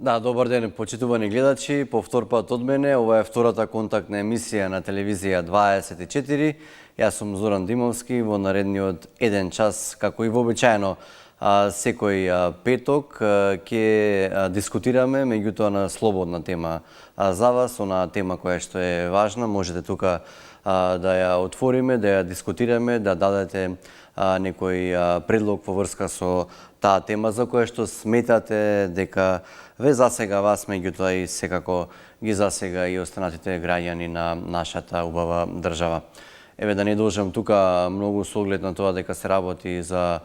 Да, добар ден, почитувани гледачи. По втор пат од мене, ова е втората контактна емисија на телевизија 24. Јас сум Зоран Димовски, во наредниот 1 час, како и вообичаено, секој петок ќе дискутираме, меѓутоа на слободна тема за вас, она тема која што е важна, можете тука да ја отвориме, да ја дискутираме, да дадете некој предлог во врска со таа тема за која што сметате дека ве засега вас, меѓутоа и секако ги засега и останатите граѓани на нашата убава држава. Еве да не должам тука многу со оглед на тоа дека се работи за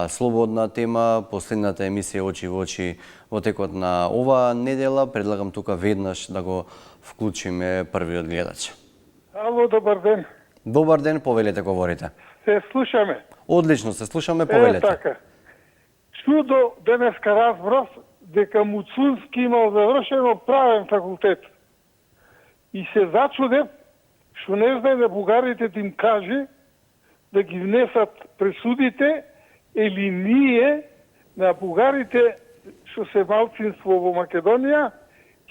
слободна тема, последната емисија очи во очи во текот на оваа недела, предлагам тука веднаш да го вклучиме првиот гледач. Ало, добар ден. Добар ден, повелете, говорите. Се слушаме. Одлично, се слушаме, повелете. Така. Чудо денеска разбрав дека Муцунски имал завршено правен факултет. И се зачудев што не знае да бугарите им каже да ги внесат пресудите или ние на бугарите што се малцинство во Македонија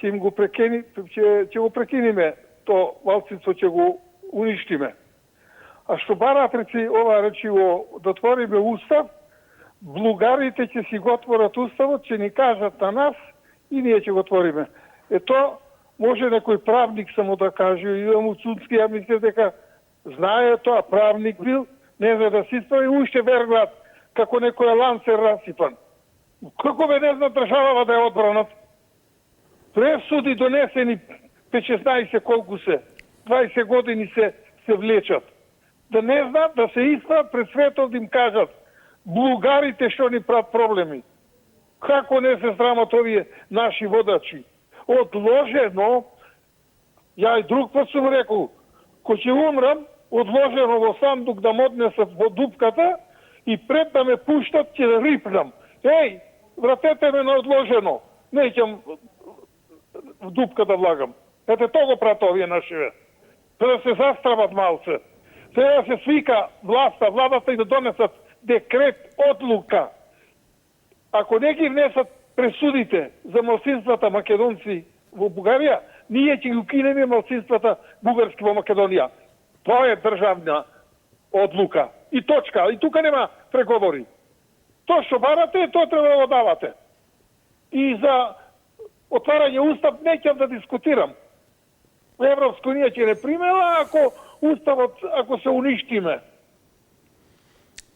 ќе им го ќе го прекиниме, то малцинство ќе го уништиме. А што барат ова речиво да отвориме устав, бугарите ќе си го отворат уставот, ќе ни кажат на нас и ние ќе го отвориме. Ето, може некој правник само да каже, и Муцунски, ја мислев дека знае тоа, правник бил, не знае да се исправи, уште веруваат како некој ланцер расипан. Како бе не зна државава да ја одбранат? Пресуди донесени 5-16 колку се, 20 години се влечат. Да не знаат, да се исправат пред светот да им кажат бугарите што ни прават проблеми. Како не се срамат овие наши водачи? Одложено, ја и друг пат сум рекол, ко ќе умрам, одложено во сандук да ме однесат во дупката и пред да ме пуштат ќе да рипнам. Еј, вратете ме на одложено, неќам в дупка да влагам. Ете, то го прат овие нашиве. Да се застрават малце. Сега се свика владата и да донесат декрет, одлука. Ако не ги внесат пресудите за малцинствата македонци во Бугарија, ние ќе ги укинеме малцинствата бугарски во Македонија. Тоа е државна одлука. И точка. И тука нема преговори. Тоа што барате, тоа треба да го давате. И за отварање устав неќам да дискутирам. Европска унија ќе не примела ако уставот, ако се уништиме.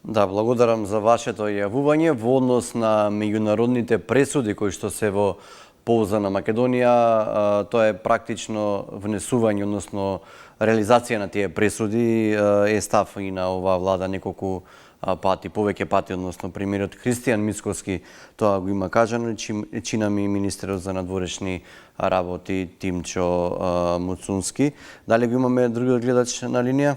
Да, благодарам за вашето јавување во однос на меѓународните пресуди кои што се во полза на Македонија. Тоа е практично внесување, односно реализација на тие пресуди е став и на оваа влада неколку пати, повеќе пати, односно премиерот Христијан Мицкоски тоа го има кажано, чинами и министерот за надворешни работи Тимчо Муцунски. Дали го имаме другиот гледач на линија?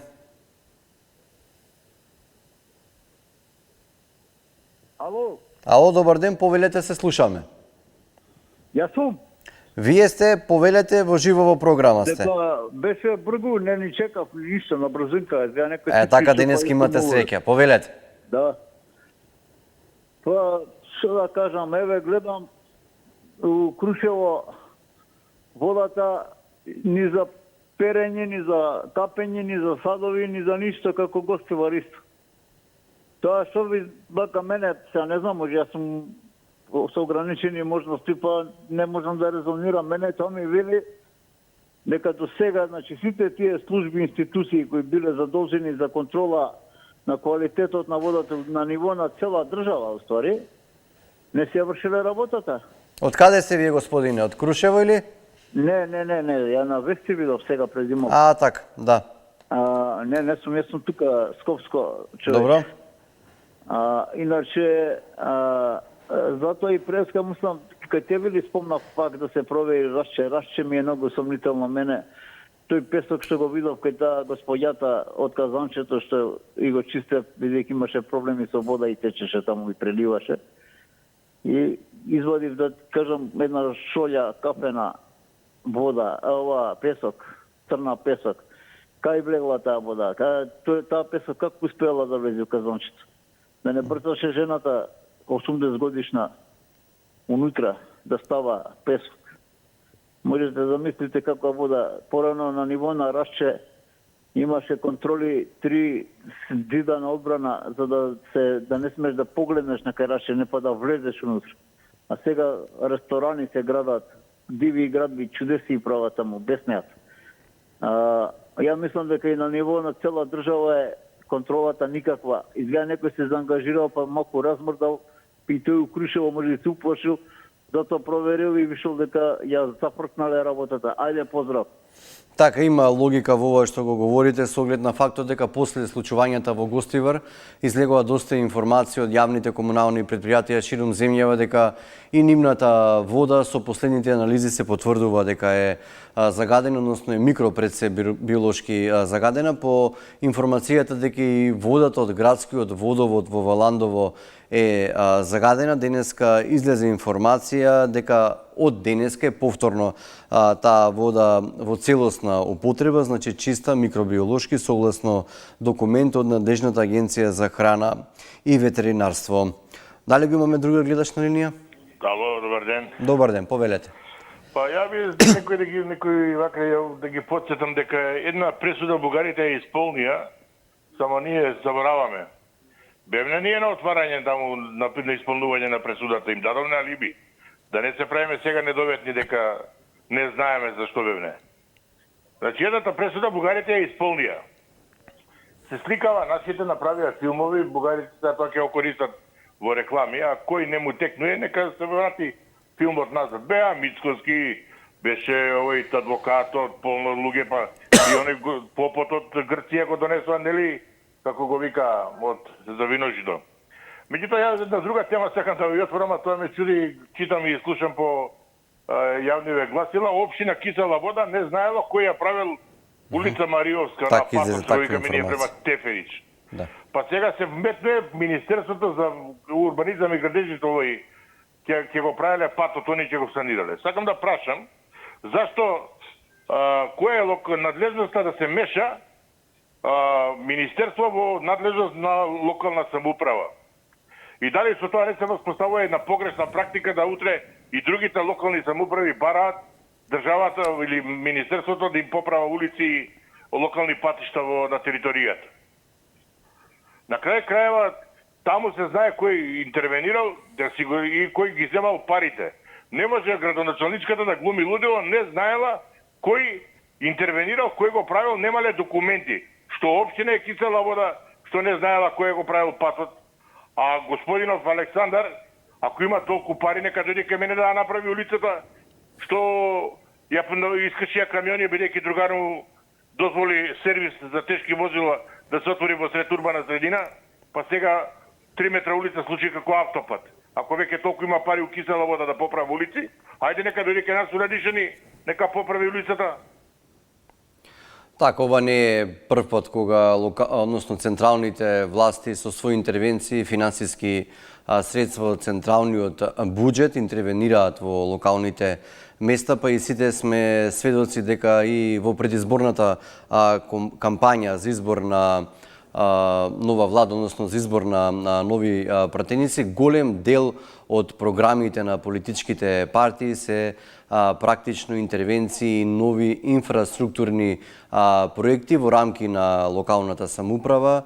Ало, добар ден, повелете, се слушаме. Јас сум. Вие сте, повелете, во живо во програма сте. Дека беше бргу, не ни чекав ништо на брзинка. Така денески имате среќа, повелете. Да. Па, што да кажам, еве гледам у Крушево водата ни за перење, ни за капење, ни за садови, ни за ништо како гостиваристо. Тоа што ви бака мене, сега не знам, може јас сум со ограничени можности, па не можам да резонирам. Мене тоа ми вели дека до сега, значи, сите тие служби, институции кои биле задолжени за контрола на квалитетот на водата на ниво на цела држава, уствари, не се вршиле работата. Од каде сте вие, господине? Од Крушево или? Не, ја на Вести видов сега преди малку. Така, да. Не сум, јас сум тука Скопско човек. Добро. Иначе, затоа и преска мислам, кај тебе ли спомнав пак да се провери Рашче ми е многу сомнително мене. Тој песок што го видов кај таа господјата од казанчето што и го чистев, бидејќи имаше проблеми со вода и течеше таму и преливаше. И извадив, да кажам, една шолја кафена вода, песок, црна песок. Кај влегла таа вода? Таа песок како успела да влезе во казанчето? Да не брцаше жената 80 годишна унутра. да става песок. Можете да замислите каква вода. Порано на ниво на Рашче имаше контроли 3 зида на одбрана за да не смеш да погледнеш на кај Рашче, не па да влезеш унутре. А сега ресторани се градат, диви градби, чудеси прават таму, беснеат. Ја мислам дека и на ниво на цела држава е контролата никаква. Изгледа некој се заангажирал, па малку размрдал, и тој укрушило, може да се уплашил, затоа проверил и вишел дека ја зафркнале работата. Ајде, поздрав. Така, има логика во ова што го говорите, со оглед на фактот дека после случувањата во Гостивар излегува доста информација од јавните комунални предпријатија ширум земјава дека и нивната вода со последните анализи се потврдува дека е загадена, односно е микропредсе биолошки загадена, по информацијата дека и водата од градскиот водовод во Валандово е загадена. Денеска излезе информација дека од денеска е повторно таа вода во целосна употреба, значи чиста микробиолошки, согласно документ од надлежната агенција за храна и ветеринарство. Дали го имаме друга гледач на линија? Ало, добар ден. Добар ден, повелете. Па ја би некој вака да ги потсетам дека една пресуда бугарите ја исполнија, само ние забораваме. Бевне ние на отварање таму на исполнување на пресудата, им дадовме алиби. Да не се правиме сега недоветни дека не знаеме зашто бевне. Значи, едната пресуда бугарите ја исполнија. Се сликава, нашите направија филмови, бугарите тоа ќе окористат во реклами, а кој не му текнуе, нека се врати филмот назад. Беа Мицкоски, беше овој адвокатот, полно луѓе, па и оној попот од Грција го донесува, нели, како го вика, за виножито. Меѓутоа, ја една друга тема сакам да ви отворам, а тоа ме чуди, читам и слушам по јавниве гласила. Општина Кисела Вода не знаела кој ја правил улица Мариовска на патот, што вика ми ние према Теферич. Да. Па сега се вметне Министерството за урбанизам и градежите овој ќе го правеле патот, они ќе го санирале. Сакам да прашам, зашто која е надлежноста да се меша Министерство во надлежност на локална самоуправа? И дали со тоа не се воспоставува една погрешна практика да утре и другите локални самоуправи бараат државата или Министерството да им поправа улици и локални патишта на територијата? На крај крајава, таму се знае кој интервенирал и кој ги земал парите. Не може градоначалничката да глуми лудило, не знаела кој интервенирал, кој го правил, немале документи. Што општина е Кисела Вода, што не знаела кој го правил патот. А господинов Александар, ако има толку пари, нека дојде кај мене да направи улицата, што ја искаше камиони, бидејќи другару дозволи сервис за тешки возила да се отвори во сред урбана средина, па сега 3 метра улица случи како автопат. Ако веќе толку има пари у Кисела Вода да поправи улици, ајде нека дојде кај нас урадишани, нека поправи улицата. Така, ова не е прв пат кога односно централните власти со своји интервенции, финансиски средства од централниот буџет интервенираат во локалните места, па и сите сме сведоци дека и во предизборната кампања за избор на нова влада, односно за избор на нови пратеници, голем дел од програмите на политичките партии се практично интервенции и нови инфраструктурни проекти во рамки на локалната самоуправа.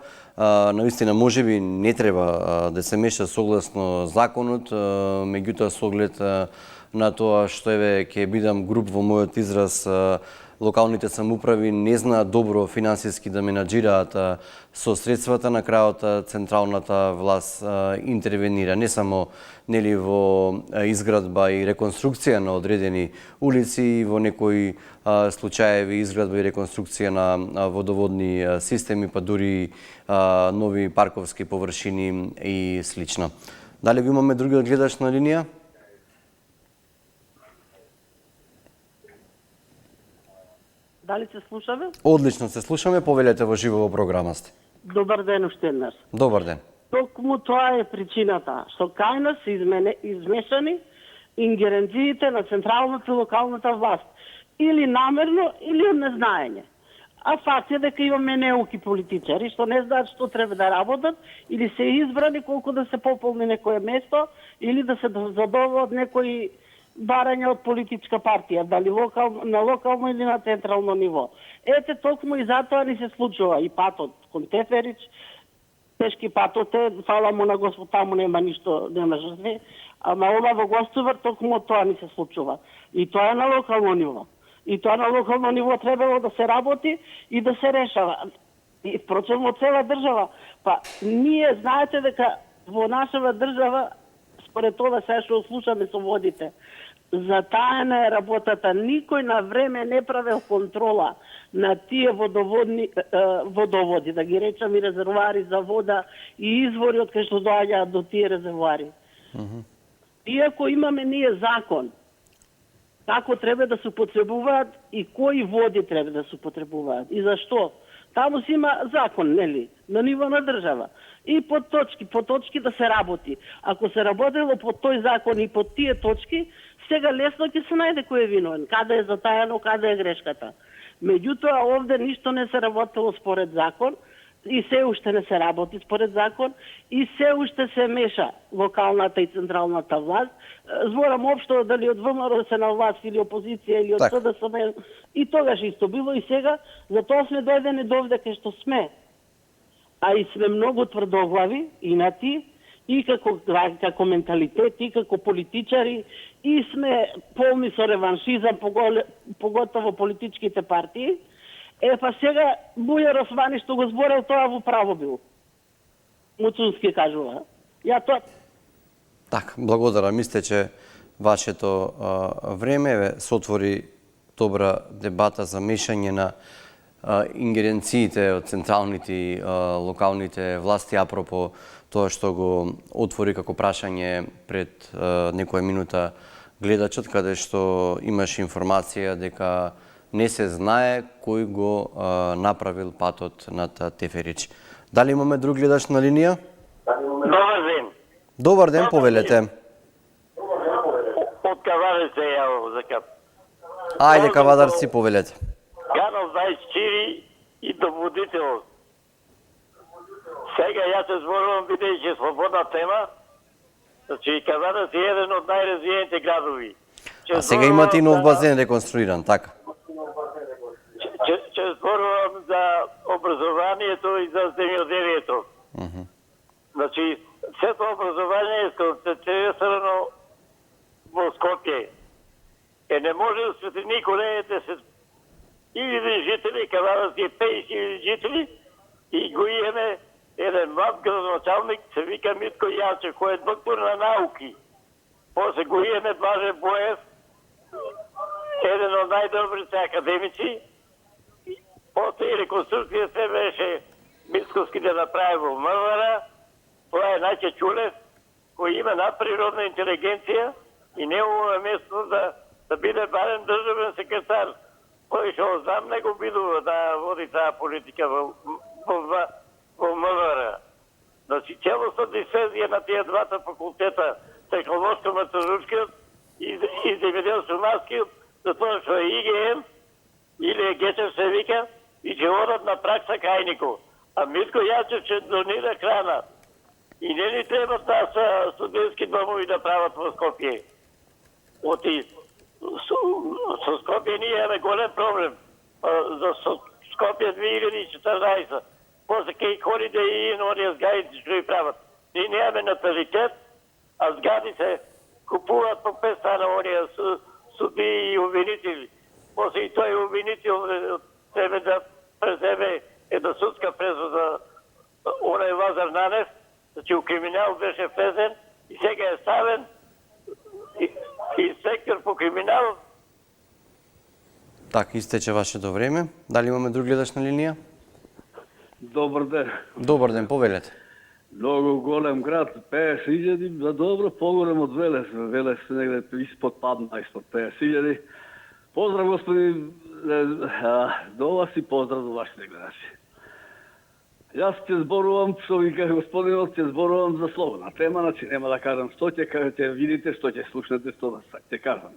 Наистина, можеби не треба да се меша согласно законот, меѓутоа со оглед на тоа што ќе бидам груб во мојот израз, локалните самоуправи не знаат добро финансиски да менаџираат со средствата, на крајот централната власт интервенира не само нели во изградба и реконструкција на одредени улици, во некои случаеви изградба и реконструкција на водоводни системи, па дури нови парковски површини и слично. Дали го имаме други гледач на линија? Дали се слушаме? Одлично се слушаме, повелете во живо во програма сте. Добар ден уште еднаш. Добар ден. Токму тоа е причината, што кај нас се измешани ингеренциите на централната и локалната власт. Или намерно, или од незнаење. А факт е дека имаме неуки политичари, што не знаат што треба да работат, или се избрани колку да се пополни некое место, или да се задоволат некои барање од политичка партија, дали на локално или на централно ниво. Ете, токму и затоа ни се случува и патот кон Теферич, тешки патот е, фала му на Господ, таму нема ништо, нема жртви, ама ова во Гостивар токму тоа ни се случува. И тоа е на локално ниво. И тоа на локално ниво требало да се работи и да се решава. И впрочем во цела држава. Па ние знаете дека во нашава држава, според тоа сега што слушаме со водите, затаена е работата. Никој на време не правел контрола на тие водоводи, да ги речам и резервоари за вода и извори од кај што доаѓаат до тие резервоари. Иако имаме ние закон, како треба да се употребуваат и кои води треба да се употребуваат и зашто. Таму си има закон, нели, на ниво на држава. И по точки да се работи. Ако се работело по тој закон и по тие точки, сега лесно ќе се најде кој е виновен, каде е затајано, каде е грешката. Меѓутоа, овде ништо не се работело според закон, и се уште не се работи според закон, и се уште се меша локалната и централната власт. Зборам општо дали од ВМРО се на власт или опозиција или од СДСМ, и тогаш исто било и сега, затоа сме дојдени до овде кај што сме. А и сме многу тврдоглави, инати, и како менталитет, и како политичари, и сме полни со реваншизам, поготово политичките партии. Па сега Бујар Османи што го зборел, тоа во право бил. Муцунски кажува. Ја тоа... Так, благодарам. Мисле, че вашето време се отвори добра дебата за мешање на ингеренциите од централните и локалните власти, апропо тоа што го отвори како прашање пред некоја минута гледачот, каде што имаше информација дека не се знае кој го направил патот над Теферич. Дали имаме друг гледач на линија? Добар ден. Добар ден, повелете. Од Кавадар се јавам за кап. Ајде, Кавадар си, повелете. Канал 24 и до водител. Сега јас се зборувам, бидејќи слободна тема, значи Кавадар е еден од најразвиените градови. А сега имате и нов базен реконструиран, така? Че зборувам за образованието и за земјоделието. Значи, сето образование е сконцентрирано во Скопје. Не може да се никој да се или жители, Кавадарски 50.000 жители, и го имаме еден млад градоначалник, се вика Митко Јанчев, кој е доктор на науки. После го имаме Блаже Боев, еден од најдобрите академици. После и реконструкција се беше Мицковски да направи во МВР. Тоа е Најче Чулев, кој има надприродна интелигенција и негово е место да биде барем државен секретар. Кој што знам не го бидува да води таа политика во МВР. Значи, целосно дисезија на тие двата факултета, технолошко-металургскиот и земјоделско-марскиот, затоа што е ИГМ или е Гечев се вика, и ќе одат на пракса кај нико. А Митко Јанчев ќе донира храна. И не ни треба таа студентски домови да прават во Скопје. Оти, со Скопје ние имаме голем проблем. За Скопје 2014. После кај Holiday Inn, оние зградите што ги прават. Ние немаме наталитет, а згради се купуваат по 5 стана оние суди и обвинители. После и тој обвинител треба да преземе една судска презуда, онај Лазар Нанев, значи у криминал беше влезен и сега е ставен инспектор по криминал. Так, истече вашето време. Дали имаме друг гледач на линија? Добар ден. Добар ден, повелете. Многу голем град, 50.000, за добро поголем од Велес. Велес негде испод падна, испод 50.000. Поздрав, господин, до вас и поздрав до вашите гледачи. Јас ќе зборувам, што ви каже господинот, ќе зборувам за слободна тема, значи нема да кажам што ќе видите, што ќе слушнете, што ќе кажам.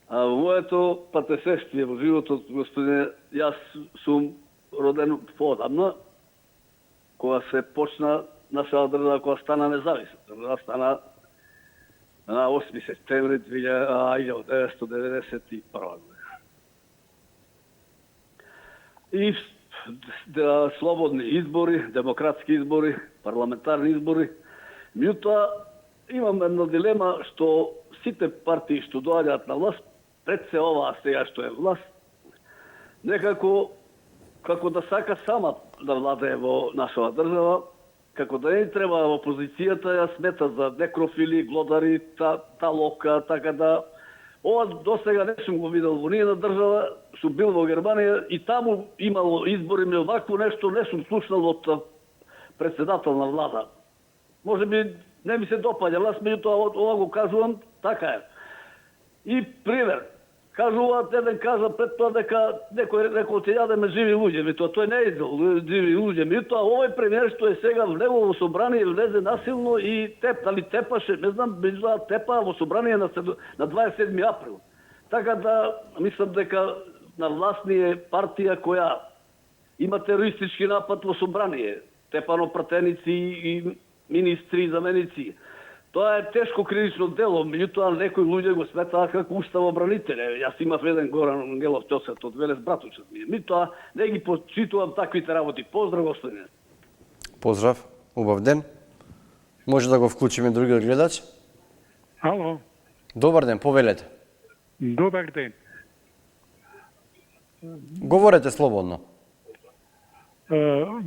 А во моето патесествие во животот, господине, јас сум роден поодамна, кога се почна нашата држава, кога стана независна. Држава стана на 8 септември 1991 година. И слободни избори, демократски избори, парламентарни избори. Меѓутоа, имам една дилема што сите партии што доаѓаат на власт, пред се оваа сега што е власт, некако како да сака сама да владее во нашава држава, како да не треба опозицијата ја смета за некрофили, глодари, талока, така да ова досега не сум го видел во ниједна држава, сум бил во Германија и таму имало избори, но вакво нешто не сум слушнал од председател на влада. Може би не ми се допаѓа, аз меѓутоа ова го кажувам, така е. И пример, кажуваат, еден кажа пред тоа дека некој рекол ќе јадеме живи луѓе, меѓутоа тој не е живи луѓе, меѓутоа овој премиер што е сега влево во собрание влезе насилно и дали тепаше, не знам, меѓутоа тепа во собрание на 27 април. Така да мислам дека на власт ни е партија која има терористички напад во собрание, тепано пратеници и министри и заменици. Тоа е тешко кривично дело, меѓутоа некои луѓе го сметаат како уставобранители. Јас имав еден Горан Ангелов Ќосет од Велес братучот ми. Меѓутоа не ги почитувам таквите работи. Поздрав, господине. Поздрав, убав ден. Може да го вклучиме другиот гледач? Ало, Добар ден, повелете. добар ден. Говорете слободно.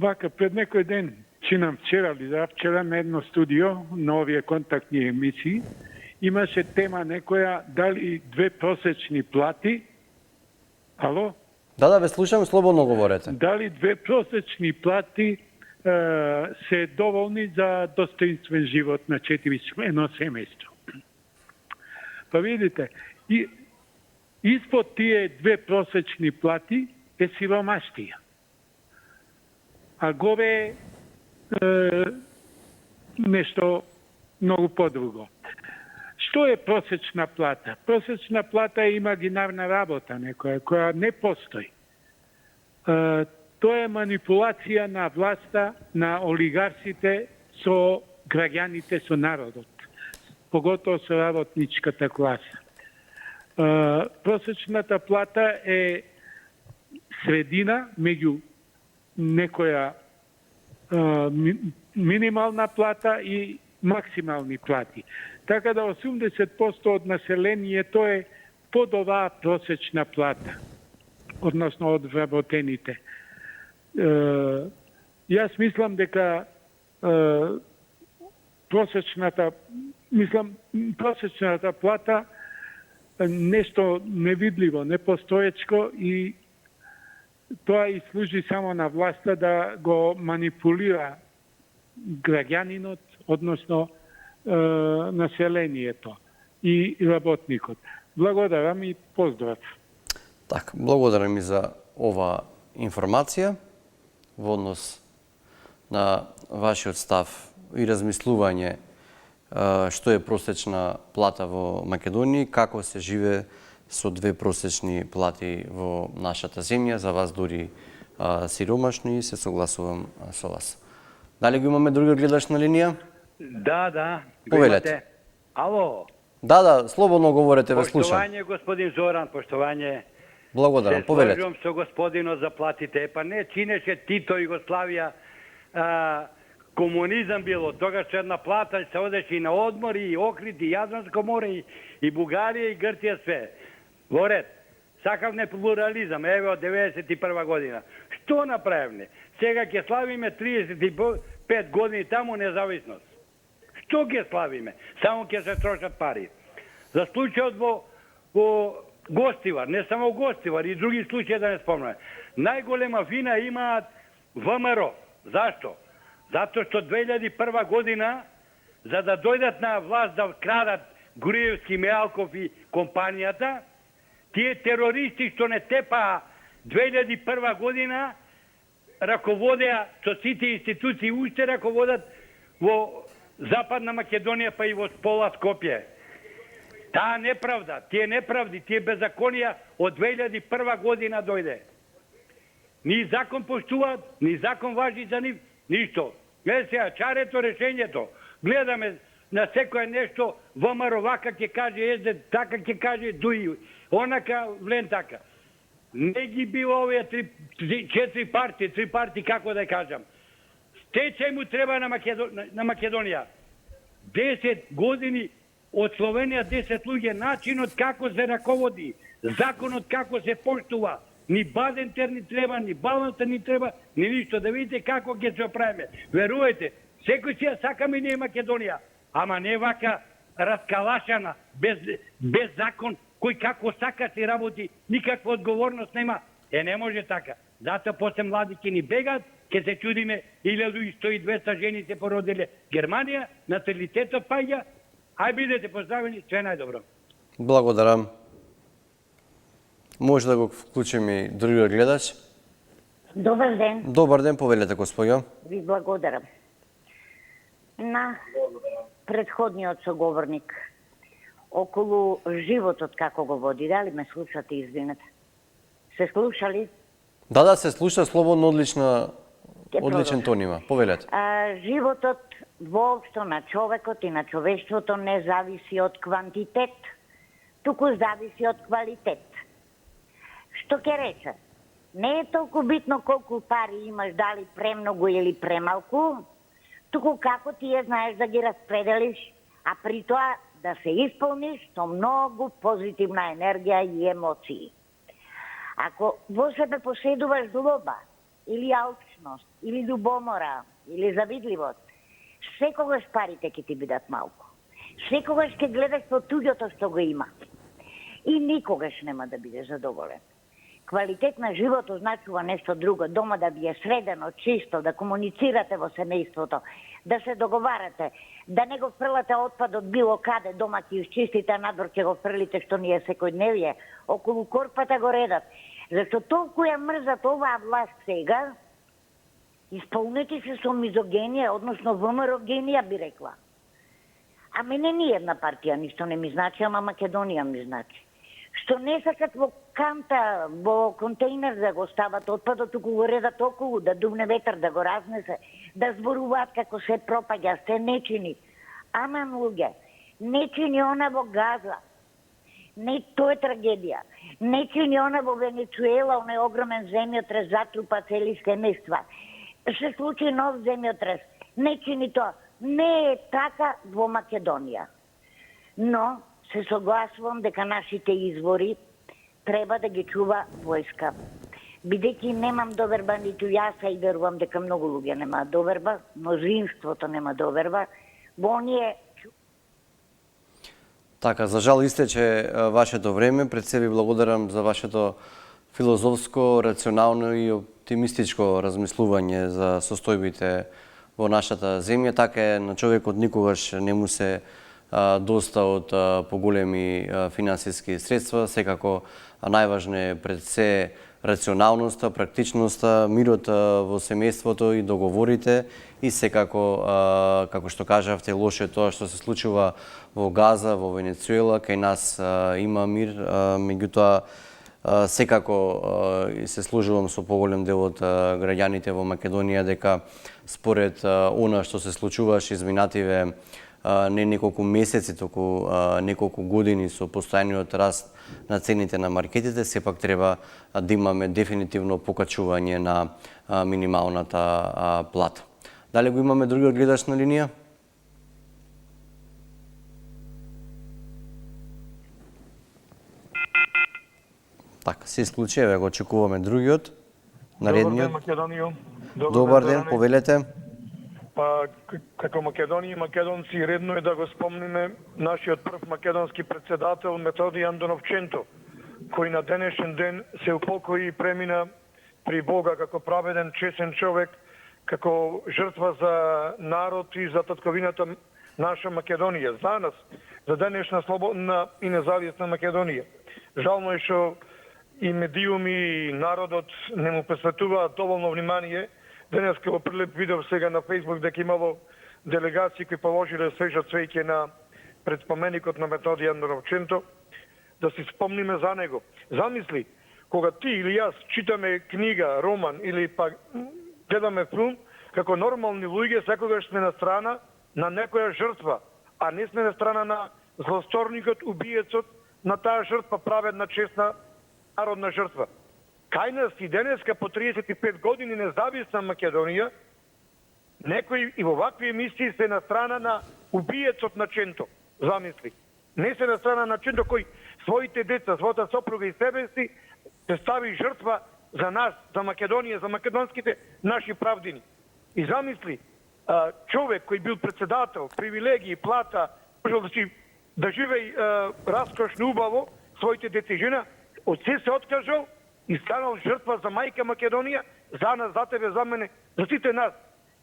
Вака, пред некој ден, чинам вчера или завчера на едно студио, на овие контактни емисии, имаше тема некоја дали две просечни плати, ало, Да, ве слушам, слободно говорете. дали две просечни плати се доволни за достоинствен живот на 4-члено семејство. Па видите, и испод тие две просечни плати е сиромаштија. А горе нешто многу подруго. Што е просечна плата? Просечна плата е имагинарна работа некоја, која не постои. Тоа е манипулација на власта, на олигарсите со граѓаните, со народот. Поготово со работничката класа. Просечната плата е средина меѓу некоја минимална плата и максимални плати. Така да 80% од населението е под оваа просечна плата, односно од вработените. Јас мислам дека просечната плата нешто невидливо, непостоечко и тоа и служи само на власта да го манипулира граѓанинот, односно населението и работникот. Благодарам и поздрав. Така, благодарам и за ова информација во однос на вашиот став и размислување што е просечна плата во Македонија, како се живе со две просечни плати во нашата земја, за вас дури сиромашни, и се согласувам со вас. Дали го имаме други гледач на линија? Да. Повелете. Имате. Ало. Да, слободно говорете, ве слушам. Поштовање, господин Зоран, поштовање. Благодарам, Се повелете. сложувам со господинот за платите. Па не чинеше Тито Југославија, комунизам било. Тогаш една плата се одеше и на одмор, и Охрид, и Јадранско море, и Бугарија, и Грција, све. Во ред. Сакавне плурализам, еве од 91 година. Што направивне? Сега ќе славиме 35 години таму независност. Што ќе славиме? Само ќе се трошат пари. За случајот во Гостивар, не само Гостивар, и други случаи да не спомнаме. Најголема вина имаат ВМРО. Зашто? Затоа што 2001 година, за да дојдат на власт да крадат Груевски, Меалков и компанијата, тие терористи што не тепаа 2001 година раководеа со сите институции, уште раководат во Западна Македонија, па и во Спола Скопје. Таа неправда, тие неправди, тие беззаконија од 2001 година дојде. Ни закон поштуваат, ни закон важи за нив, ништо. Гледа сега, чарето, решењето. Гледаме на секоја нешто, ВМРО вака ќе каже, така ќе каже Дуи, онака, влен така. Не ги било овие четири партии, како да кажам. Стечај му треба на Македонија. 10 години од Словенија, 10 луѓе, начинот како се раководи, законот како се поштува, ни Бадентер ни треба, ни Баланта ни треба, ни ништо. Да видите како ќе се оправиме. Верувајте, секој си ја сакаме ние Македонија, ама не вака раскалашана, без закон, кој како сака се работи, никаква одговорност нема. Не може така. Затоа после млади ќе ни бегат, ќе се чудиме 1100-1200 жени се породиле Германија, наталитетот паѓа. Ај бидете поздравени, све најдобро. Благодарам. Може да го вклучим и другиот гледач. Добар ден. Добар ден, повелете, господјо. Ви благодарам. На предходниот соговорник околу животот како го води, дали ме слушате, извинете? Се слушали? Да, се слуша слободно, одличен тон има. Повелете. Животот воопшто на човекот и на човештвото не зависи од квантитет, туку зависи од квалитет. Што ќе рече? Не е толку битно колку пари имаш, дали премногу или премалку, туку како ти ја знаеш да ги распределиш, а при тоа да се исполниш со многу позитивна енергија и емоции. Ако во себе поседуваш злоба, или алчност, или љубомора, или завидливост, секогаш парите ќе ти бидат малку. Секогаш ќе гледаш по туѓото што го има. И никогаш нема да бидеш задоволен. Квалитет на животот значува нешто друго. Дома да ви е средено, чисто, да комуницирате во семејството, да се договарате, да не го фрлате отпадот било каде, дома ќе изчистите, а надвор ќе го фрлите, што ни е секојдневие, околу корпата го редат. Зашто толку ја мрзат оваа власт сега, исполнети се со мизогенија, односно ВМРО-генија би рекла. А мене ни една партија ништо не ми значи, ама Македонија ми значи. Што не сакат во канта, во контейнер да го стават отпадот, туку го редат околу, да дувне ветар, да го разнесе, да зборуваат како се пропаѓа, се нечини. Ама луѓе, не чини она во Газа. Не, тоа е трагедија. Не чини она во Венецуела, оној огромен земјотрес затрупа цели семејства. Се случи нов земјотрес. Не чини тоа. Не е така во Македонија. Но се согласувам дека нашите извори треба да ги чува војска. Бидејќи немам доверба ниту јас, и верувам дека многу луѓе нема доверба, мнозинството нема доверба, во оние. Така, за жал истече вашето време. Пред се ви благодарам за вашето филозофско, рационално и оптимистичко размислување за состојбите во нашата земја. Така е, на човекот никогаш не му се доста од поголеми финансиски средства. Секако најважно е пред се рационалноста, практичноста, мирот во семејството и договорите и секако, како што кажавте, лошо е тоа што се случува во Газа, во Венецуела, кај нас има мир, меѓутоа секако се служувам со поголем дел од граѓаните во Македонија дека според она што се случуваше изминативе не неколку месеци, току неколку години со постојаниот раст на цените на маркетите, сепак треба да имаме дефинитивно покачување на минималната плата. Дали го имаме другиот гледач на линија? Така, се случи, еве го очекуваме другиот, наредниот. Добар ден, повелете. Па, како Македонија и македонци, редно е да го спомниме нашиот прв македонски председател Методи Андоновченто, кој на денешен ден се упокои и премина при Бога како праведен, чесен човек, како жртва за народ и за татковината наша Македонија, за нас, за денешна слободна и независна Македонија. Жално е што и медиуми и народот не му посветуваат доволно внимание. Денеска во прилеп видов сега на Фејсбук дека имало делегации кои положиле свежо цвеќе на пред споменикот на Методи Андоновченто, да си спомниме за него. Замисли, кога ти или јас читаме книга, роман или пак гледаме филм, како нормални луѓе секогаш сме на страна на некоја жртва, а не сме на страна на злосторникот, убиецот на таа жртва, праведна, честна, народна жртва. Кај нас и денеска по 35 години независна Македонија, некои и во вакви емисии се на страна на убиецот на Ченто. Замисли. Не се на страна на Ченто кој своите деца, својата сопруга и себе си се стави жртва за нас, за Македонија, за македонските наши правдини. И замисли, човек кој бил председател, привилегии, плата, можел да живее раскошно убаво, своите деца и жена, од се откажал и станал жртва за мајка Македонија, за нас, за тебе, за мене, за сите нас.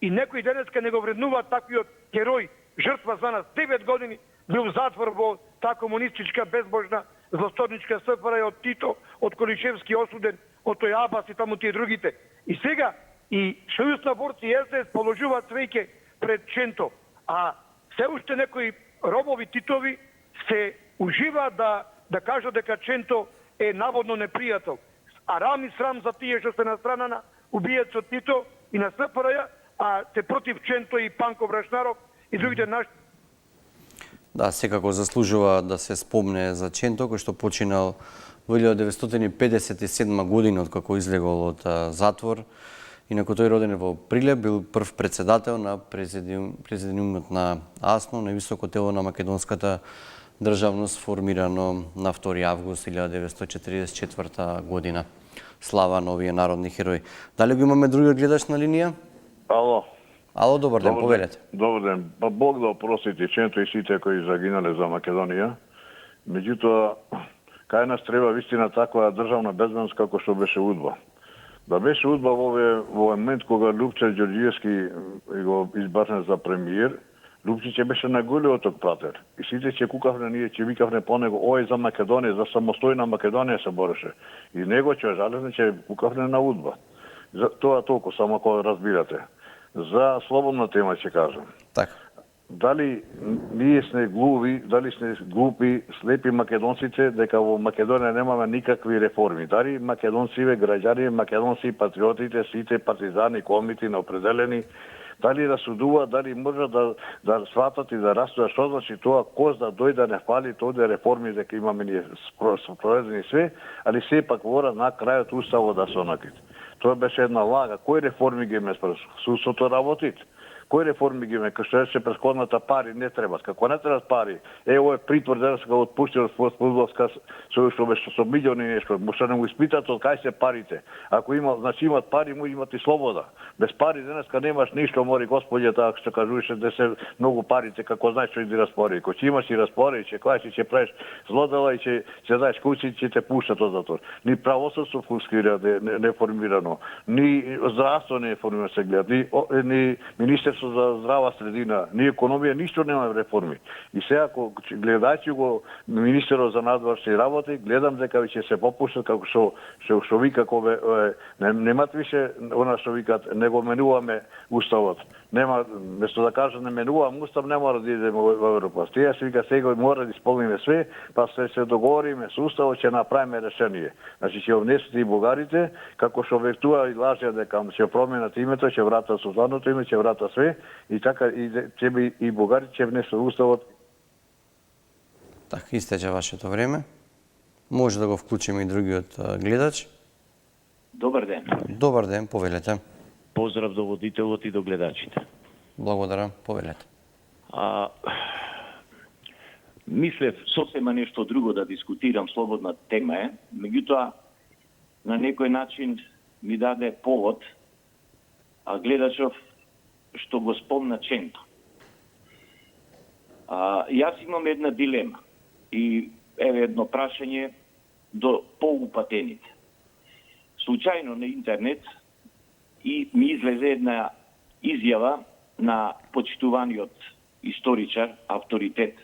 И некои денеска не го вреднуваат таквиот герој, жртва за нас. 9 години бил в затвор во таа комунистичка, безбожна, злосторничка СФР од Тито, од Колишевски осуден, од тој Абас и таму тие другите. И сега и Сојуз на борци и СДС положуваат свеќе пред Ченто, а се уште некои робови Титови се уживаат да кажат дека Ченто е наводно непријател. А рам и срам за тие што се на страна на убиецот Тито и на СФР, а се против Ченто и Панко Брашнаров и другите наши. Да, секако заслужува да се спомне за Ченто, кој што починал во 1957 година, откако излегол од затвор. Инаку тој роден во Прилеп, бил прв председател на президиумот на АСНО, највисоко тело на македонската државност, формирано на 2 август 1944 година. Слава на овие народни херои. Дали го имаме другиот гледач на линија? Ало. Ало, добар ден, повелете. Добар ден. Па Бог да опрости Ченто и сите кои загинале за Македонија. Меѓутоа, кај нас треба вистина таква државна безбедност како што беше УДБА. Да беше УДБА во момент кога Лупче Ѓорѓиевски го избране за премиер, Лупче ќе беше најголемиот пратер. И сите ќе кукавне, ние ќе викавне по него, ој за Македонија, за самостојна Македонија се бореше. И него ќе жалезне, ќе кукавне на УДБА. Тоа толку, само кога разбирате. За слободна тема ќе кажам. Така. Дали ние сме глуви, дали сме глупи, слепи македонците, дека во Македонија немаме никакви реформи. Дали македонциве граѓани, македонци патриотите, сите партизани, комити неопределени, дали расудуваат, дали можат да сватат и да растуат што значи тоа коз да дојде не фали тоа реформи дека имаме ние спроведени све, али сепак мора на крајот уставот да се онакит. Тоа беше една лага. Кои реформи ги имаме според судството работит? Кои реформи ги имаме? Кај што се пресходната пари не требат. Како не требат пари, овој притвор денес га отпуштил од фудбалска што беше со милиони нешто, му што не му испитат од кај се парите. Ако има, значи имат пари, му имат и слобода. Без пари денеска немаш ништо, мори Господје, така што кажуваше да се многу парите, како знаеш што иди распори. Ко ќе имаш и распори, ќе клајаш, ќе правиш злодела и ќе даеш куќи, ќе те пуштат од затвор. Ни правосудство функционира не формирано, ни здравство не е формирано се гледа, ни Министерство за здрава средина, ни економија, ништо нема реформи. И сега, ако гледајќи го министерот за надворешни работи, гледам дека ќе се попуштат како што вика кове, немат више она што викат, не го менуваме уставот. Нема, место да кажа не менувам устав, не мора да идеме во Европа. Тие се вика сега мора да исполниме све, па се договориме со уставот, ќе направиме решение. Значи ќе внесат и бугарите, како што вектува и лажеа дека ќе променат името, ќе вратат создадното име, ќе вратат све, и така и бугарите ќе внесат уставот. Така, истече вашето време. Може да го вклучиме и другиот гледач. Добар ден. Добар ден, повелете. Поздрав до водителот и до гледачите. Благодарам, повелете. Мислев сосема нешто друго да дискутирам, слободна тема е, меѓутоа на некој начин ми даде повод, а гледачов што го спомна Ченто. Јас имам една дилема и еве едно прашање до поупатените. Случајно на интернет и ми излезе една изјава на почитуваниот историчар, авторитет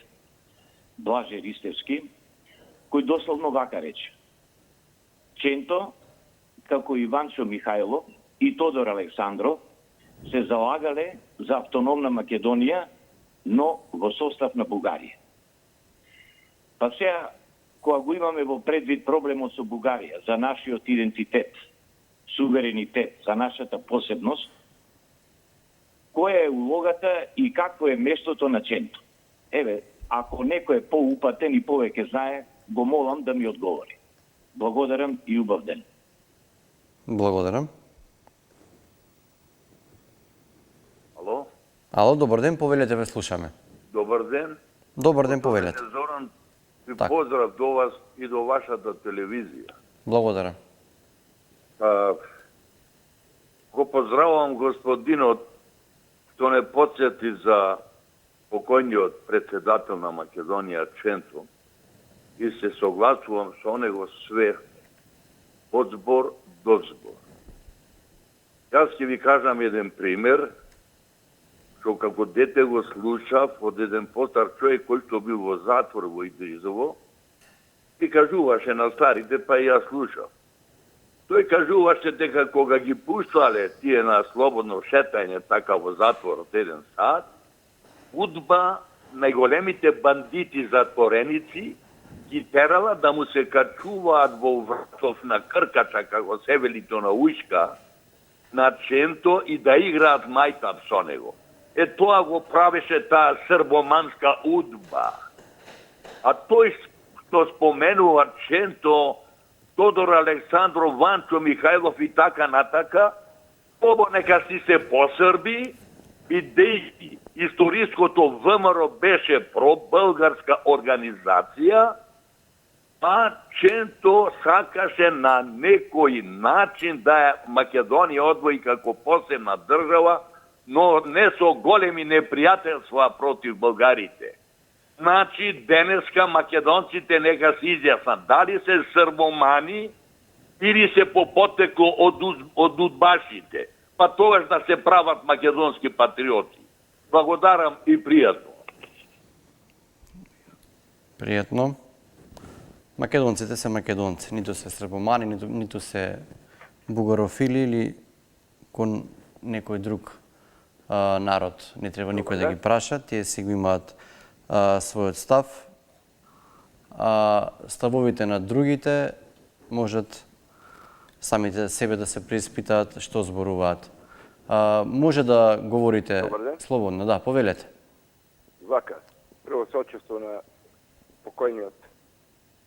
Блаже Ристевски, кој дословно вака рече: Ченто, како и Ванчо Михајлов и Тодор Александров, се залагале за автономна Македонија, но во состав на Бугарија. Па сега, кога го имаме во предвид проблемот со Бугарија, за нашиот идентитет, суверенитет, за нашата посебност, која е улогата и какво е местото на Ченто? Еве, ако некој е поупатен и повеќе знае, го молам да ми одговори. Благодарам и убав ден. Благодарам. Ало? Ало, добар ден, повелете, ве слушаме. Добар ден. Добар ден, повелете. Зоран, ви Так. поздрав до вас и до вашата телевизија. Благодарам. Го поздравувам господинот што не подсети за покојниот председател на Македонија Ченто и се согласувам со него све од збор до збор. Јас ќе ви кажам еден пример, што како дете го слушав од еден постар човек кој што бил во затвор во Идризово и кажуваше на старите, па и јас слушав. Тој кажуваше дека кога ги пуштале тие на слободно шетање така во затворот еден сат, удба најголемите бандити затвореници ги терала да му се качуваат во вратов на кркача, како се вели то на ушка, на Ченто и да играат мајтап со него. Тоа го правеше таа србоманска удба. А тој што споменува Ченто, Тодор Александров, Ванчо Михајлов и така натака, обо нека си се посрби, бидејќи историското ВМРО беше пробългарска организација, а Ченто сакаше на некој начин да ја Македонија одвои како посебна држава, но не со големи непријателства против българите. Значи, денеска македонците нека се изјаснат дали се србомани или се по потекло од удбашите, па тогаш да се прават македонски патриоти. Благодарам и пријатно. Пријатно. Македонците се македонци, ниту се србомани, ниту се бугарофили или кон некој друг народ. Не треба никој да ги праша, тие си го имаат својот став. Ставовите на другите можат самите себе да се преиспитаат што зборуваат. Може да говорите слободно, да, повелете. Вака, прво со очувство на покојниот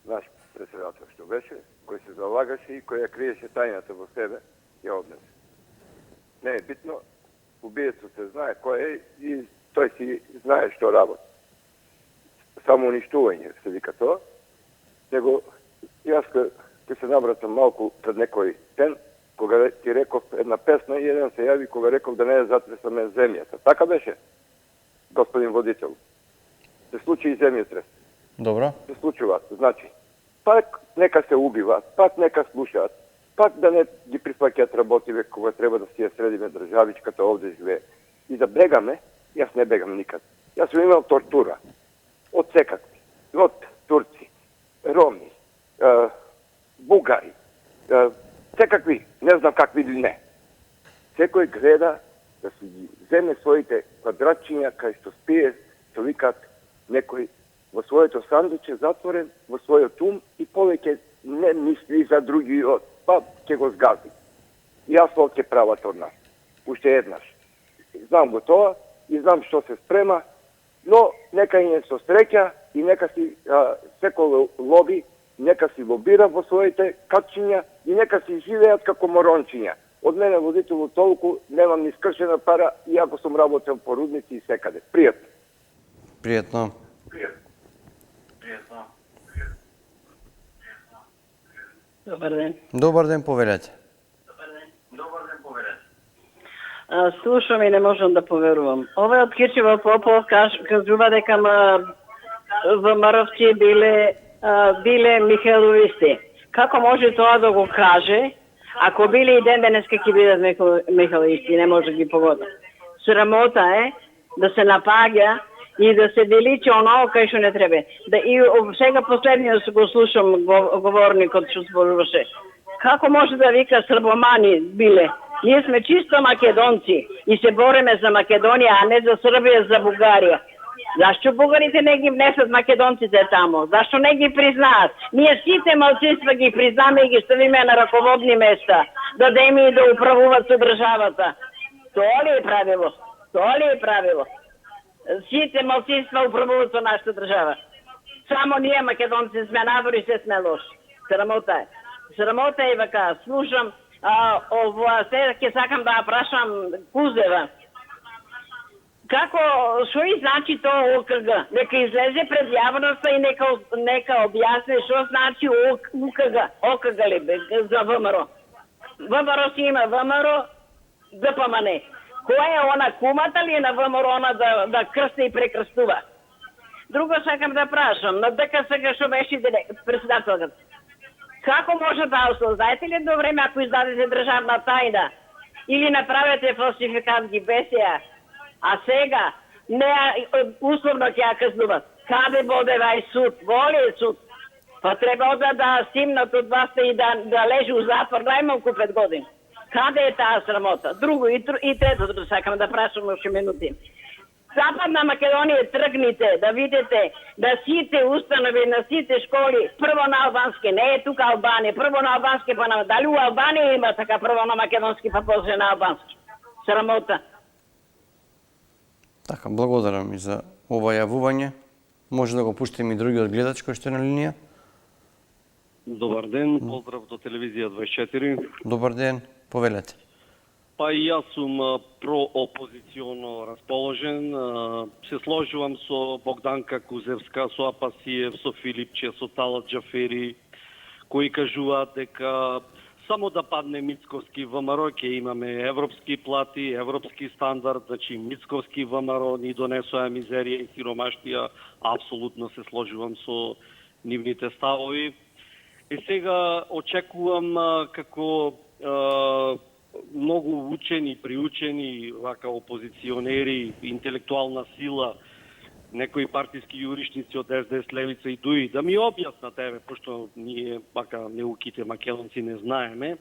наш председател што беше, кој се залагаше и кој ја криеше тајната во себе, ја однесе. Не е битно, убиецот се знае кој е и тој си знае што работи. Само уништување се вика тоа, него јас ке се набратам малку пред некој ден, кога ти реков една песна и еден се јави кога реков да не ја затресаме земјата. Така беше, господин водител. Се случи и земјотрес. Добро. Се случуваат. Значи, пак нека се убиваат, пак нека слушаат, пак да не ги прифаќаат работиве кога треба да си ја средиме државичката овде живее. И да бегаме, јас не бегам никад. Јас сум имал тортура. Од секакви. Од турци, роми, бугари, секакви, не знам какви или не. Секој гледа да си ги земе своите квадратчиња кај што спие, што викат некој во своето сандуче затворен, во својот ум и повеќе не мисли за другиот, па ќе го згази. И јас ќе прават од нас. Уште еднаш. Знам го тоа и знам што се спрема, но нека им е со среќа и нека си секој лоби, нека си лобира во своите качиња и нека си живеат како морончиња. Од мене водителу толку немам ни скршена пара, иако сум работел по рудници и секаде. Пријатно. Пријатно. Добар ден. Добар ден, повелете. Слушам и не можам да поверувам. Ова од Кирчево Попов кажува дека ВМРО-вци биле Михайловисти. Како може тоа да го каже, ако биле и ден денеска ќе бидат Михайловисти, не може да ги погодам. Срамота е да се напаѓа и да се деличи оноа кај што не треба. Да и сега последниот го слушам говорникот што зборуваше. Како може да вика србомани биле? Ние сме чисто македонци и се бориме за Македонија, а не за Србија, за Бугарија. Зашто бугарите не ги внесат македонците тамо? Зашто не ги признаат? Ние сите малцинства ги признаме и ги ставиме на раководни места, да деми и да управуваат со државата. Тоа ли е правило? Тоа ли е правило? сите малцинства управуваат со нашата држава. Само ние македонци сме набори, се сме лоши. Срамота е. Срамота е, вака, слушам, сега ќе сакам да прашам Кузева. Како, што и значи тоа ОКГ? Нека излезе пред јавноста и нека објасни што значи ОКГ ли бе, за ВМРО. ВМРО си има ВМРО, ДПМН. Која е она кумата ли е на ВМРО она да крсне и прекрстува? Друго сакам да прашам, на ДКСГ што беше председателката. Како може да осознаете ли до време ако издадете државна тајна или направите фалсификат ги бесија, а сега не условно ќе ја казнуват? Каде бодева и суд? Воли суд? Па треба да стимнат од вас и да лежи у затвор најмалку 5 години. Каде е таа срамота? Друго и трето сакам да прашам уште минути. Западна Македонија тргните да видите да сите установи на сите школи прво на албански, не е тука Албанија, прво на албански па на дали у Албанија има така прво на македонски па после на албански. Срамота. Така, благодарам и за ова јавување. Може да го пуштим и другиот гледач кој што е на линија. Добар ден, поздрав до телевизија 24. Добар ден, повелете. Па и јас сум проопозиционно расположен. Се сложувам со Богданка Кузевска, со Апасиев, со Филипче, со Талат Џафери, кои кажуваат дека само да падне Мицковски ВМРО ќе имаме европски плати, европски стандард, значи Мицковски ВМРО ни донесоа мизерија и сиромаштија. Апсолутно се сложувам со нивните ставови. И сега очекувам како многу учени, приучени, вака опозиционери, интелектуална сила, некои партиски јуришници од СДС, Левица и ДУИ, да ми објаснат, пошто ние, вака, неуките македонци не знаеме,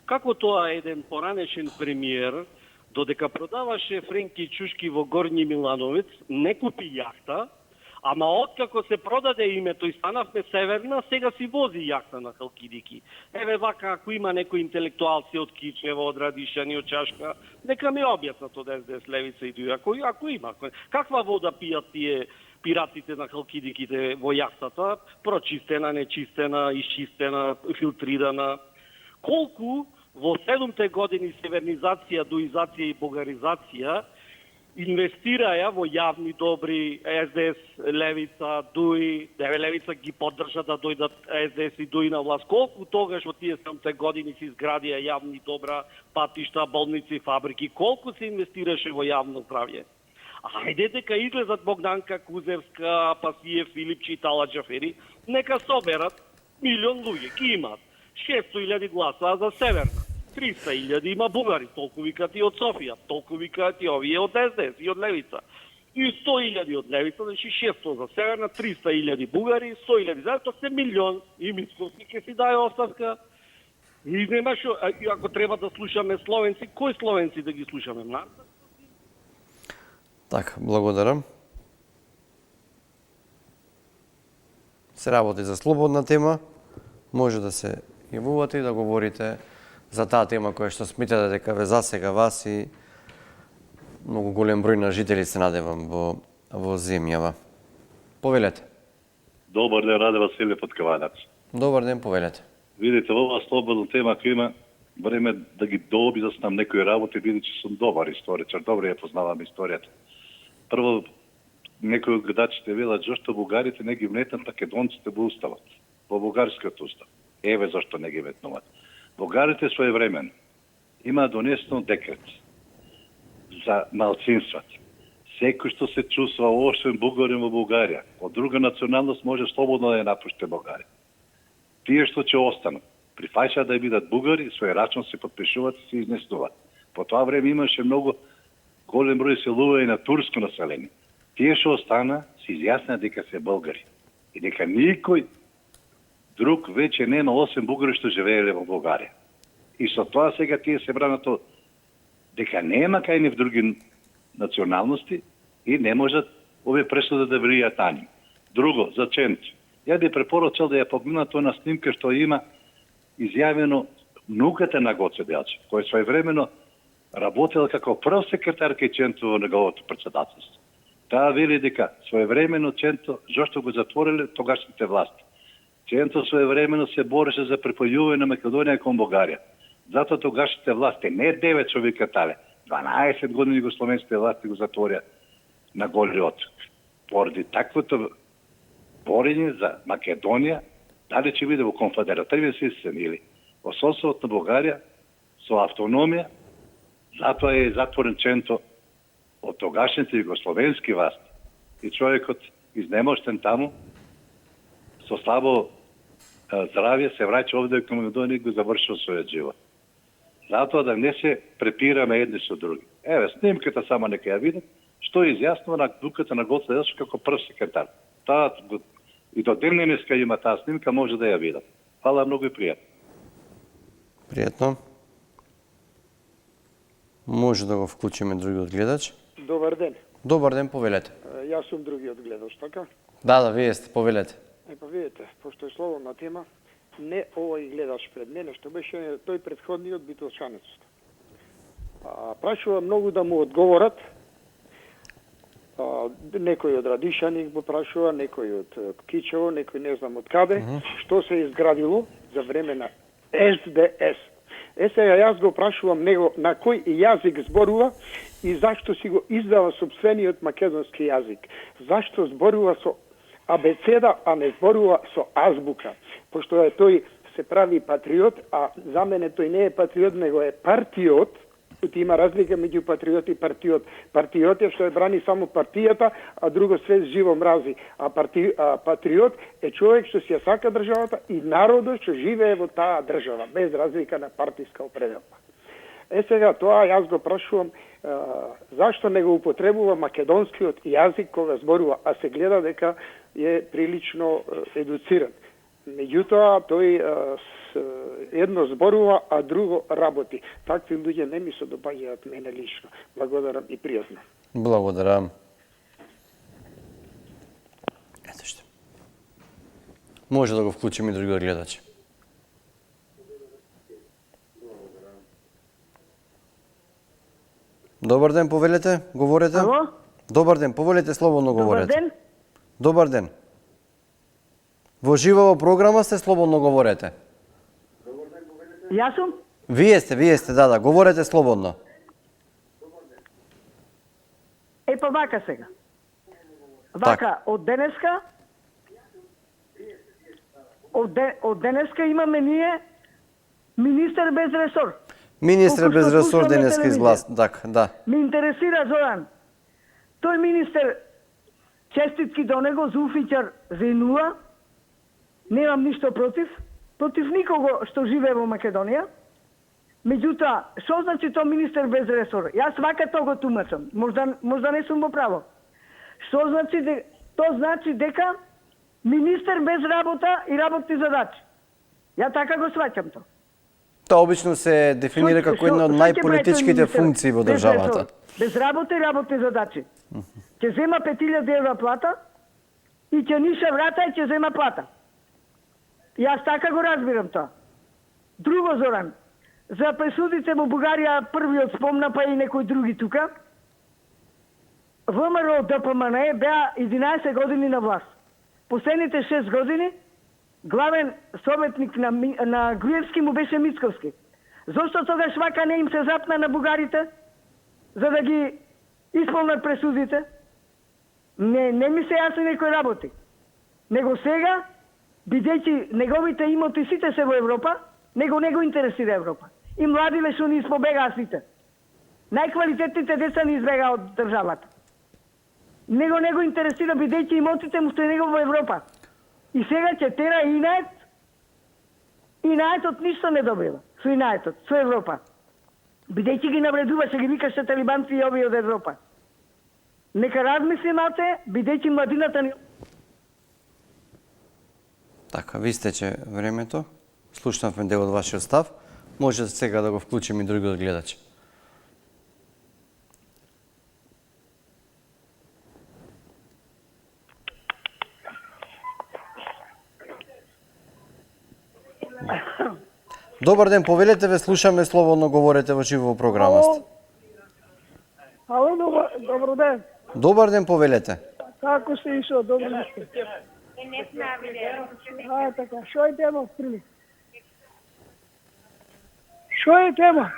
како тоа еден поранешен премиер, додека продаваше френки и чушки во Горњи Милановец, не купи јахта, ама откако се продаде името и станавме Северна, сега си вози јахта на Халкидики. Еве вака, ако има некои интелектуалци од Кичево, од Радишани, од Чашка, нека ми објаснат од СДС, Левица и ДУИ, ако има. Каква вода пијат тие пиратите на Халкидиките во јахтата? Прочистена, нечистена, исчистена, филтрирана. Колку во 7 години севернизација, дуизација и бугаризација инвестираја во јавни добри СДС, Левица, ДУИ, Левица ги поддржа да дојдат СДС и ДУИ на власт. Колку тогаш во тие 7 години се изградија јавни добра, патишта, болници, фабрики, колку се инвестираше во јавно здравје? Ајде дека излезат Богданка Кузевска, Апасиев, Филипчи и Талат Џафери, нека соберат 1 милион луѓе, ки имаат 600.000 гласа за Северна. 300.000 има бугари, толку викаат и од Софија, толку викаат и овие од СДС и од Левица. И 100.000 од Левица, значи 600 за Северна, 300.000 бугари, 100.000 заедно, се милион. И Мицковски ќе си даде оставка. И нема шо, ако треба да слушаме словенци, кои словенци да ги слушаме? Така, благодарам. Се работи за слободна тема. Може да се јавувате и да говорите за таа тема која што сметате дека ве засега вас и многу голем број на жители се надевам во земјава. Повелете. Добар ден, Раде Василев од Каванац. Добар ден, повелете. Видите, во оваа слободна тема ако има време да ги дообјаснам некои работи, бидејќи сум добар историчар, добро ја познавам историјата. Прво, некои од гледачите велат зашто бугарите не ги внетат македонците во уставот, во бугарскиот устав. Еве зашто не ги ветнуваат. Бугарите своевремено има донесено декрет за малцинствата. Секој што се чувства освен бугарин во Бугарија, од друга националност може слободно да ја напушти Бугарија. Тие што ќе останат, прифаќаат да бидат бугари, свој рачун се подпишуваат и се изнесуваат. По тоа време имаше многу голем број селувања на турско население. Тие што остана се изјаснаа дека се българи и дека никој друг веќе нема освен бугари што живееле во Бугарија. И со тоа сега тие се бранат дека нема кај нив други националности и не можат овие пресуди да влијаат на нив. Друго, за Ченчи. Ја би препорачал да ја погледнат на снимка што има изјавено внуката на Гоце Делчев, кој своевремено работел како прв секретар кај Ченчи во неговото председателство. Таа вели дека своевремено Центо, зашто го затвориле тогашните власти. Центо своевремено се бореше за припојување на Македонија кон Бугарија. Затоа тогашните власти, не 9 човека тале, 12 години југословенските власти го затворија на голиот. Поради таквото борење за Македонија, дали ќе биде во конфедеративен систем или во сосед на Бугарија со автономија, затоа е затворен Центо од тогашните југословенски власти. И човекот изнемоштен таму, со слабо здравје се враќа овде кон Македонија и го завршува својот живот. Затоа да не се препираме едни со други. Еве, снимката само нека ја видат, што изјаснува на дуката на Гоце Делчев како прв секретар. Таа и до ден денеска има таа снимка, може да ја видат. Фала многу и пријатно. Пријатно. Може да го вклучиме другиот гледач. Добар ден. Добар ден, повелете. Јас сум другиот гледач, така? Да, вие сте, повелете. Па видите, пошто е слободна тема, не овој гледач пред мене, што беше тој предходниот битолчанец. Прашува многу да му одговорат. Некој од Радишани го прашува, некој од Кичево, некој не знам од каде, што се изградило за време на СДС. Сега јас го прашувам него на кој јазик зборува и зашто си го издава собствениот македонски јазик. Зашто зборува со абецеда, а не зборува со азбука. Пошто е тој се прави патриот, а за мене тој не е патриот, него е партиот. Има разлика меѓу патриот и партиот. Партиот е што е брани само партијата, а друго све живо мрази. А патриот е човек што си ја сака државата и народот што живее во таа држава, без разлика на партиска определба. Сега тоа јас го прашувам зашто не го употребува македонскиот јазик кога зборува, а се гледа дека е прилично едуциран. Меѓутоа, тој едно зборува, а друго работи. Такви луѓе не ми се допаѓаат мене лично. Благодарам и пријатно. Благодарам. Ето што. Може да го вклучиме и другиот гледач. Добар ден, повелете, говорете. Ало? Добар ден, повелете, слободно говорете. Добар ден. Добар ден. Во живо во програма сте, слободно говорете. Јас сум? Вие сте, да, говорете слободно. Па вака сега. Вака, од денеска имаме ние министер без ресор. Министер без ресор денеска изглас, да. Ме интересира, Зоран, тој министер, честитки до него, Зулфичар Зејнула, немам ништо против никого што живее во Македонија. Меѓутоа, што значи тоа министер без ресор? Јас вака тоа го тумачам. Можда не сум во право. Што значи? Тоа значи дека министер без работа и работни задачи. Ја така го сваќам тоа. Тоа обично се дефинира како една од најполитичките функции во државата. Без работа и работни задачи. Ќе зема 5000 евра плата и ќе ниша врата и ќе зема плата. Јас така го разбирам тоа. Друго, Зоран, за пресудите во Бугарија првиот спомна, па и некои други тука, ВМРО ДПМН беа 11 години на власт. Последните 6 години главен советник на Груевски му беше Мицковски. Зошто тогаш вака не им се запна на бугарите, за да ги исполнат пресудите? Не ми се јасни некои работи. Него сега, бидејќи неговите имоти сите се во Европа, него не го интересира Европа. И младиле што ни испобегаа сите. Најквалитетните деца ни избегаа од државата. Него не го интересира, бидејќи имотите му стои него во Европа. И сега ќе тера Инает. Инаетот ништо не добива. Со Инаетот, со Европа. Бидејќи ги навредуваше, ги викаше талибанци и овие од Европа. Нека размисли малце, бидејќи младината ни... Така, ви стече времето. Слушнавме дел од вашиот став. Може сега да го вклучим и другиот гледач. Добар ден, повелете, ве слушаме, слободно говорете во живо програмата. Ало, добро ден. Добар ден, повелете. Како сте Исо, добро сте? Така, што е тема прилик? Што е тема?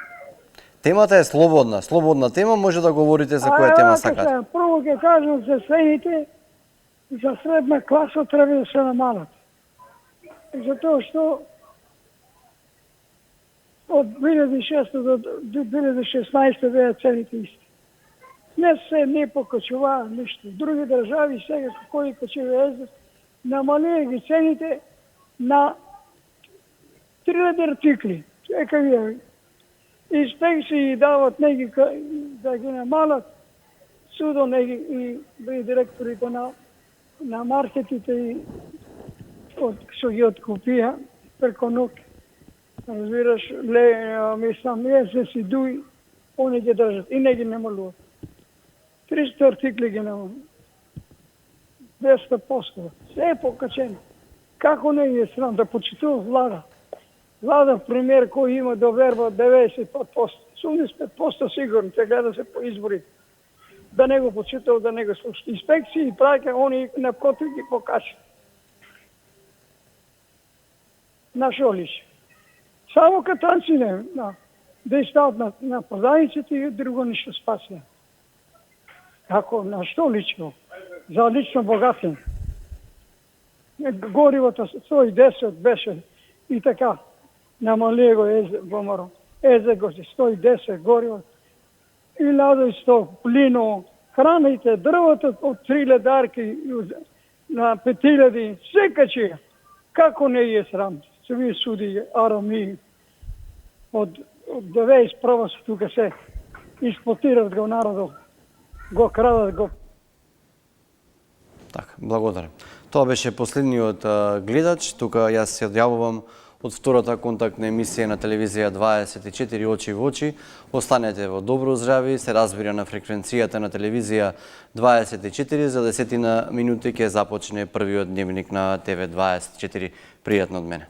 Темата е слободна. Слободна тема, може да говорите за која тема сакате. Прво ќе кажам за средните, за средна класа треба да се намалат. Затоа што од 2006 до 2016 беа цените исти. Не се не покачува ништо. Други држави сега кои качува намалија ги цените на 3000 артикли. Чека вие. Инспекции дават неги да ги намалат. Судо неги и директорите на маркетите и што ги откупија преко ноќ. Разбираш, мислам, месец и дуи, они ги држат и не ги намалуват. 300 артикли ги намалуват. 200%. Се е покачено. Како не е срам да почитува влада? Влада, пример, кој има доверба 95%, 85% сигурно, се гледа се по изборите. Да не го почитува, да не го слуша. Инспекции праќа, они на котри ги покачат. На шо личи? Само катанци не, да стават на продавниците и друго ништо спасија. Како, на што лично? За лично богатен. Горивото 110 беше и така. Намалие го ВМРО. Го 110 гориво. 1100 плино. Храните, дрвото од 3000 арки на 5000. Се качи. Како не е срам? Се ви суди ароми од 91 се тука се експлоатират го народот. Го крадат го. Така, благодарам. Тоа беше последниот гледач. Тука јас се одјавувам од втората контактна емисија на телевизија 24 очи во очи. Останете во добро здравје, се разбира на фреквенцијата на телевизија 24, за 10 минути ќе започне првиот дневник на ТВ 24. Пријатно од мене.